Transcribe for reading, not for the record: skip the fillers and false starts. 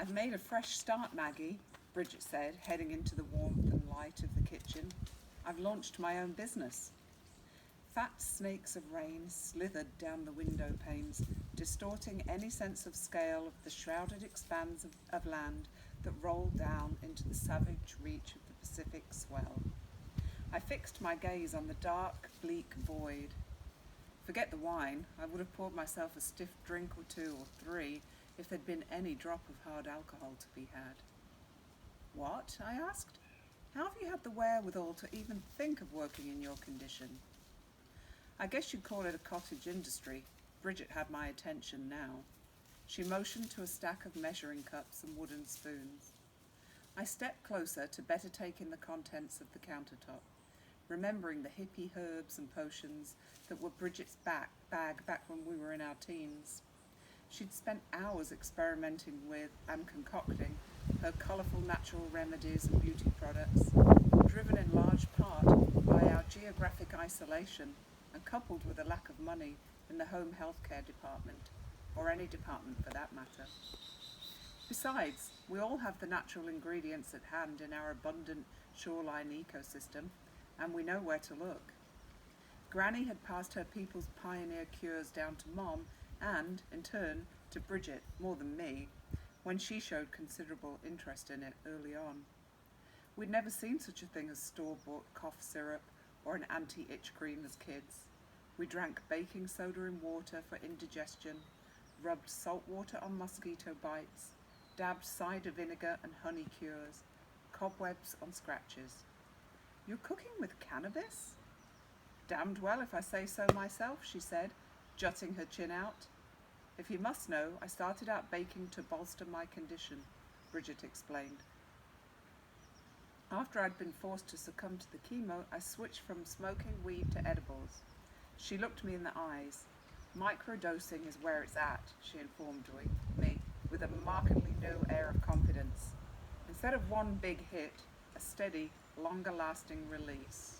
I've made a fresh start, Maggie, Bridget said, heading into the warmth and light of the kitchen. I've launched my own business. Fat snakes of rain slithered down the window panes, distorting any sense of scale of the shrouded expanse of land that rolled down into the savage reach of the Pacific swell. I fixed my gaze on the dark, bleak void. Forget the wine, I would have poured myself a stiff drink or two or three if there'd been any drop of hard alcohol to be had. What? I asked. How have you had the wherewithal to even think of working in your condition? I guess you'd call it a cottage industry. Bridget had my attention now. She motioned to a stack of measuring cups and wooden spoons. I stepped closer to better take in the contents of the countertop, remembering the hippie herbs and potions that were Bridget's bag back when we were in our teens. She'd spent hours experimenting with and concocting her colourful natural remedies and beauty products, driven in large part by our geographic isolation and coupled with a lack of money in the home healthcare department, or any department for that matter. Besides, we all have the natural ingredients at hand in our abundant shoreline ecosystem, and we know where to look. Granny had passed her people's pioneer cures down to Mom and, in turn, to Bridget, more than me, when she showed considerable interest in it early on. We'd never seen such a thing as store-bought cough syrup or an anti-itch cream as kids. We drank baking soda in water for indigestion, rubbed salt water on mosquito bites, dabbed cider vinegar and honey cures, cobwebs on scratches. You're cooking with cannabis? Damned well if I say so myself, she said, jutting her chin out. If you must know, I started out baking to bolster my condition, Bridget explained. After I'd been forced to succumb to the chemo, I switched from smoking weed to edibles. She looked me in the eyes. Microdosing is where it's at, she informed me, with a markedly new air of confidence. Instead of one big hit, a steady, longer-lasting release.